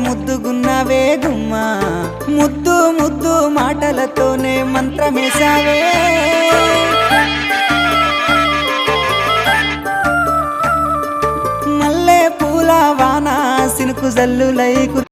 ముద్దుగున్నావే గుమ్మా ముద్దు ముద్దు మాటలతోనే మంత్రమేశావే మల్లె పూల వాన సినుకు జల్లులై